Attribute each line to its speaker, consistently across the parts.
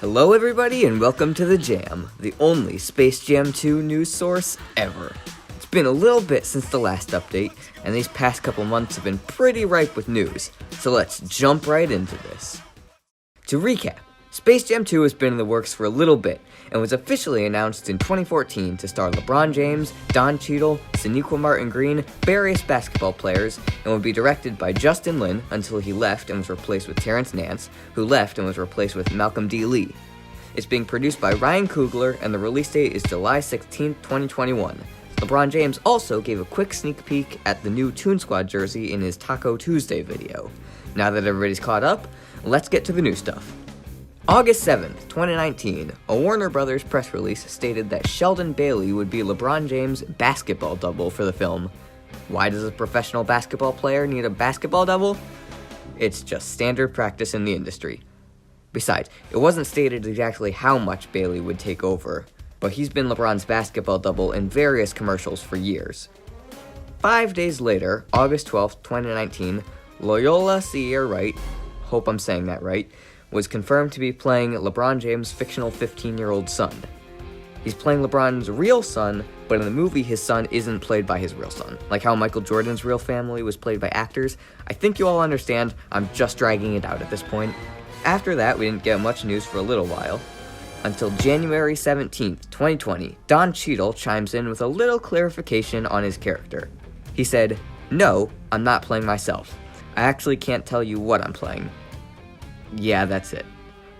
Speaker 1: Hello everybody and welcome to The Jam, the only Space Jam 2 news source ever. It's been a little bit since the last update, and these past couple months have been pretty ripe with news, so let's jump right into this. To recap, Space Jam 2 has been in the works for a little bit, and was officially announced in 2014 to star LeBron James, Don Cheadle, Sonequa Martin Green, various basketball players, and would be directed by Justin Lin until he left and was replaced with Terrence Nance, who left and was replaced with Malcolm D. Lee. It's being produced by Ryan Coogler, and the release date is July 16, 2021. LeBron James also gave a quick sneak peek at the new Toon Squad jersey in his Taco Tuesday video. Now that everybody's caught up, let's get to the new stuff. August 7th, 2019, a Warner Brothers press release stated that Sheldon Bailey would be LeBron James' basketball double for the film. Why does a professional basketball player need a basketball double? It's just standard practice in the industry. Besides, it wasn't stated exactly how much Bailey would take over, but he's been LeBron's basketball double in various commercials for years. 5 days later, August 12th, 2019, Loyola Sierra Wright, hope I'm saying that right, was confirmed to be playing LeBron James' fictional 15-year-old son. He's playing LeBron's real son, but in the movie his son isn't played by his real son. Like how Michael Jordan's real family was played by actors, I think you all understand, I'm just dragging it out at this point. After that, we didn't get much news for a little while, until January 17th, 2020, Don Cheadle chimes in with a little clarification on his character. He said, "No, I'm not playing myself. I actually can't tell you what I'm playing." Yeah, that's it.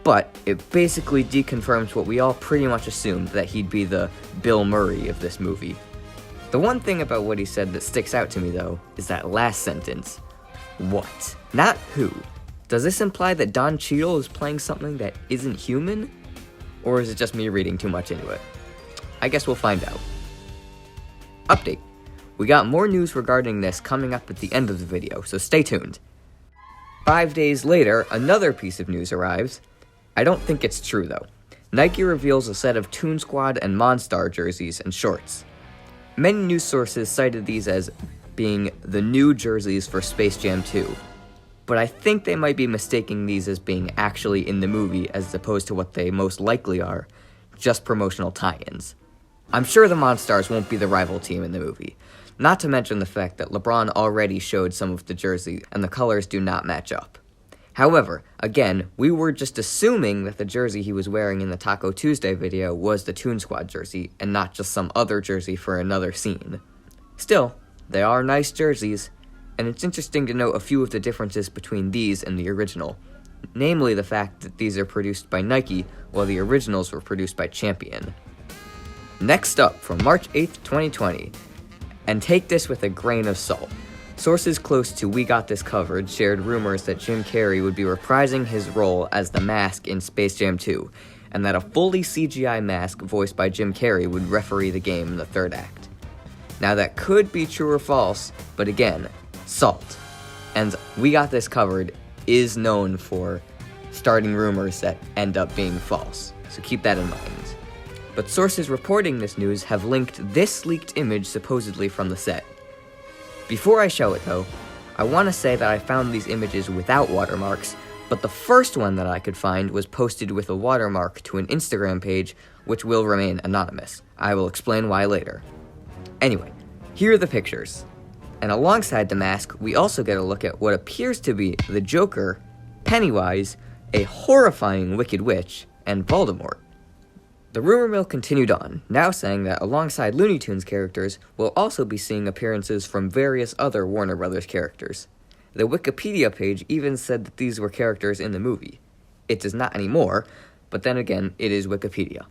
Speaker 1: But it basically deconfirms what we all pretty much assumed, that he'd be the Bill Murray of this movie. The one thing about what he said that sticks out to me, though, is that last sentence. What? Not who. Does this imply that Don Cheadle is playing something that isn't human? Or is it just me reading too much into it? I guess we'll find out. Update. We got more news regarding this coming up at the end of the video, so stay tuned. 5 days later, another piece of news arrives. I don't think it's true, though. Nike reveals a set of Toon Squad and Monstar jerseys and shorts. Many news sources cited these as being the new jerseys for Space Jam 2, but I think they might be mistaking these as being actually in the movie as opposed to what they most likely are, just promotional tie-ins. I'm sure the Monstars won't be the rival team in the movie. Not to mention the fact that LeBron already showed some of the jersey, and the colors do not match up. However, again, we were just assuming that the jersey he was wearing in the Taco Tuesday video was the Toon Squad jersey, and not just some other jersey for another scene. Still, they are nice jerseys, and it's interesting to note a few of the differences between these and the original. Namely the fact that these are produced by Nike, while the originals were produced by Champion. Next up, from March 8th, 2020, and take this with a grain of salt. Sources close to We Got This Covered shared rumors that Jim Carrey would be reprising his role as the Mask in Space Jam 2, and that a fully CGI Mask voiced by Jim Carrey would referee the game in the third act. Now that could be true or false, but again, salt. And We Got This Covered is known for starting rumors that end up being false, so keep that in mind. But sources reporting this news have linked this leaked image supposedly from the set. Before I show it though, I want to say that I found these images without watermarks, but the first one that I could find was posted with a watermark to an Instagram page, which will remain anonymous. I will explain why later. Anyway, here are the pictures. And alongside the mask, we also get a look at what appears to be the Joker, Pennywise, a horrifying Wicked Witch, and Voldemort. The rumor mill continued on, now saying that alongside Looney Tunes characters, we'll also be seeing appearances from various other Warner Brothers characters. The Wikipedia page even said that these were characters in the movie. It does not anymore, but then again, it is Wikipedia.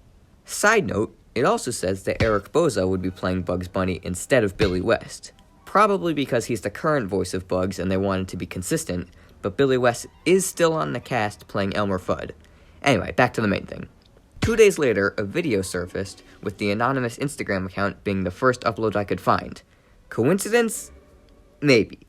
Speaker 1: Side note, it also says that Eric Boza would be playing Bugs Bunny instead of Billy West. Probably because he's the current voice of Bugs and they wanted to be consistent, but Billy West is still on the cast playing Elmer Fudd. Anyway, back to the main thing. 2 days later, a video surfaced, with the anonymous Instagram account being the first upload I could find. Coincidence? Maybe.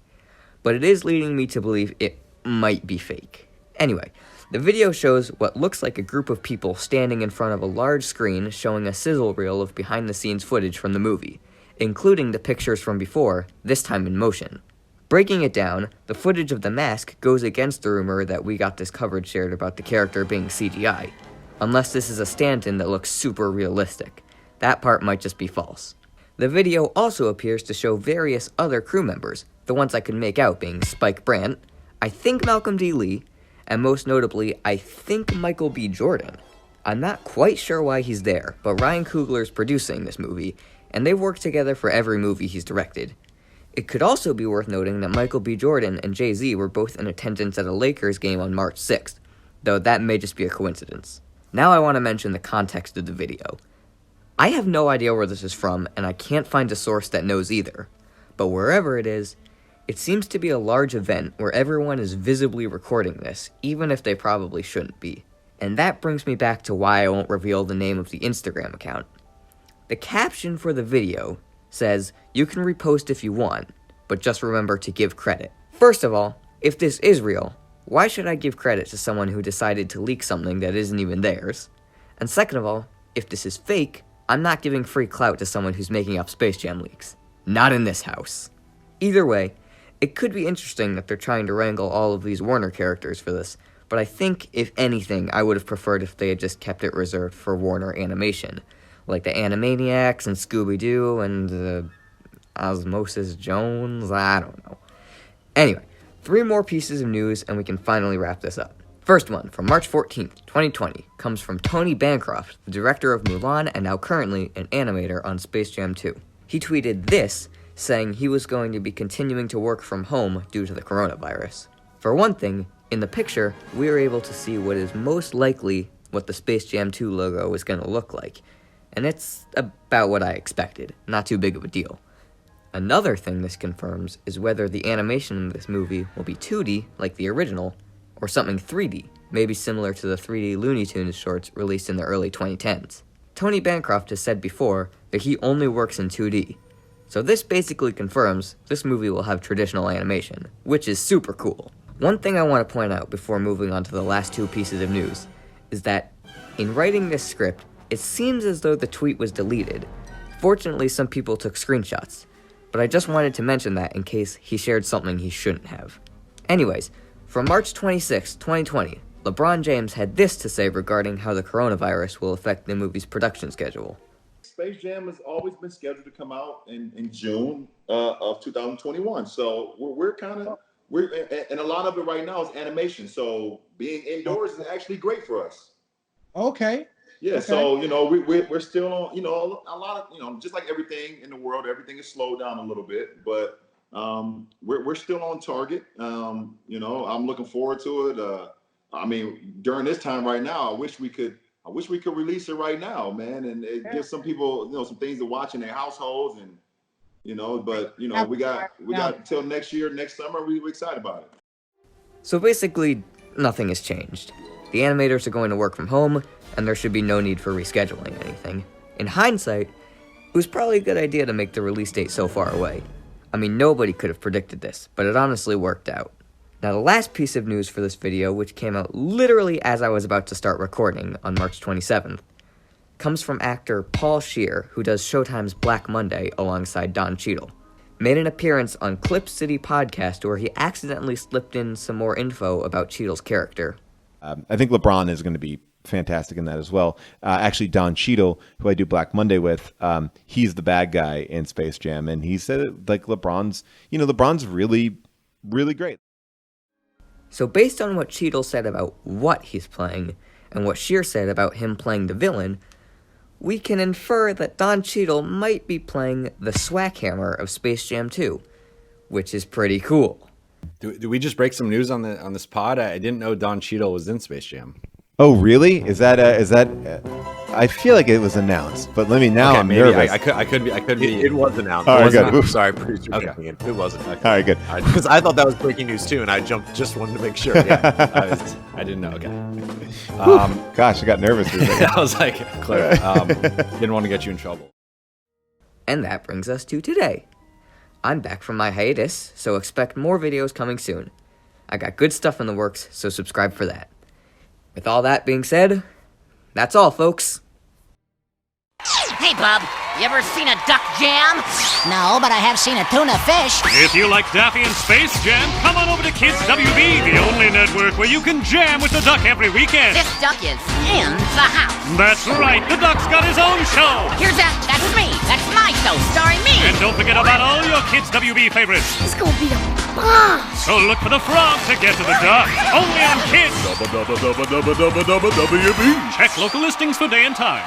Speaker 1: But it is leading me to believe it might be fake. Anyway, the video shows what looks like a group of people standing in front of a large screen showing a sizzle reel of behind-the-scenes footage from the movie, including the pictures from before, this time in motion. Breaking it down, the footage of the mask goes against the rumor that We Got This Covered shared about the character being CGI. unless this is a stand-in that looks super realistic. That part might just be false. The video also appears to show various other crew members, the ones I could make out being Spike Brandt, I think Malcolm D. Lee, and most notably, I think Michael B. Jordan. I'm not quite sure why he's there, but Ryan Coogler's producing this movie, and they've worked together for every movie he's directed. It could also be worth noting that Michael B. Jordan and Jay-Z were both in attendance at a Lakers game on March 6th, though that may just be a coincidence. Now I want to mention the context of the video. I have no idea where this is from, and I can't find a source that knows either, but wherever it is, it seems to be a large event where everyone is visibly recording this, even if they probably shouldn't be. And that brings me back to why I won't reveal the name of the Instagram account. The caption for the video says, "You can repost if you want, but just remember to give credit." First of all, if this is real, why should I give credit to someone who decided to leak something that isn't even theirs? And second of all, if this is fake, I'm not giving free clout to someone who's making up Space Jam leaks. Not in this house. Either way, it could be interesting that they're trying to wrangle all of these Warner characters for this, but I think, if anything, I would have preferred if they had just kept it reserved for Warner Animation, like the Animaniacs and Scooby-Doo and Osmosis Jones, I don't know. Anyway, 3 more pieces of news and we can finally wrap this up. First one, from March 14th, 2020, comes from Tony Bancroft, the director of Mulan and now currently an animator on Space Jam 2. He tweeted this, saying he was going to be continuing to work from home due to the coronavirus. For one thing, in the picture, we are able to see what is most likely what the Space Jam 2 logo is going to look like, and it's about what I expected, not too big of a deal. Another thing this confirms is whether the animation in this movie will be 2D, like the original, or something 3D, maybe similar to the 3D Looney Tunes shorts released in the early 2010s. Tony Bancroft has said before that he only works in 2D, so this basically confirms this movie will have traditional animation, which is super cool. One thing I want to point out before moving on to the last 2 pieces of news is that in writing this script, it seems as though the tweet was deleted. Fortunately, some people took screenshots, but I just wanted to mention that in case he shared something he shouldn't have. Anyways, from March 26, 2020, LeBron James had this to say regarding how the coronavirus will affect the movie's production schedule.
Speaker 2: Space Jam has always been scheduled to come out in June of 2021. So and a lot of it right now is animation. So being indoors is actually great for us.
Speaker 3: Okay.
Speaker 2: Yeah. Okay. So, we're still on, a lot of, just like everything in the world, everything is slowed down a little bit, but we're still on target. I'm looking forward to it. During this time right now, I wish we could release it right now, man, and it gives some people, some things to watch in their households, and we got till next year, next summer. We're excited about it.
Speaker 1: So basically, nothing has changed. The animators are going to work from home, and there should be no need for rescheduling anything. In hindsight, it was probably a good idea to make the release date so far away. Nobody could have predicted this, but it honestly worked out. Now, the last piece of news for this video, which came out literally as I was about to start recording on March 27th, comes from actor Paul Scheer, who does Showtime's Black Monday alongside Don Cheadle. Made an appearance on Clip City podcast where he accidentally slipped in some more info about Cheadle's character.
Speaker 4: I think LeBron is going to be fantastic in that as well. Actually, Don Cheadle, who I do Black Monday with, he's the bad guy in Space Jam, and he said it like LeBron's really, really great.
Speaker 1: So based on what Cheadle said about what he's playing, and what Scheer said about him playing the villain, we can infer that Don Cheadle might be playing the Swackhammer of Space Jam 2, which is pretty cool.
Speaker 5: Do we just break some news on this pod? I didn't know Don Cheadle was in Space Jam.
Speaker 4: Oh, really? Is that? I feel like it was announced, but let me now. Okay, I'm
Speaker 5: maybe
Speaker 4: nervous.
Speaker 5: I could be.
Speaker 6: It was announced.
Speaker 4: All right, good.
Speaker 6: Sorry, producer.
Speaker 5: Okay.
Speaker 6: It wasn't. Okay.
Speaker 4: All right, good.
Speaker 6: Because I thought that was breaking news too, and I just wanted to make sure.
Speaker 5: Yeah, I didn't know. Okay.
Speaker 4: Gosh, I got nervous.
Speaker 5: I was like, Claire, didn't want to get you in trouble.
Speaker 1: And that brings us to today. I'm back from my hiatus, so expect more videos coming soon. I got good stuff in the works, so subscribe for that. With all that being said, that's all, folks.
Speaker 7: Hey, Bob,
Speaker 3: You ever seen a duck jam?
Speaker 7: No, but I have seen a tuna fish.
Speaker 8: If you like Daffy and Space Jam, come on over to Kids WB, the only network where you can jam with the duck every weekend.
Speaker 3: This duck is in the house.
Speaker 8: That's right, the duck's got his own show.
Speaker 3: Here's that. That's me. That's my show, starring me.
Speaker 8: And don't forget about all your Kids WB favorites.
Speaker 7: It's gonna be a bomb.
Speaker 8: So look for the frog to get to the duck. Only on Kids.
Speaker 2: WB.
Speaker 8: Check local listings for day and time.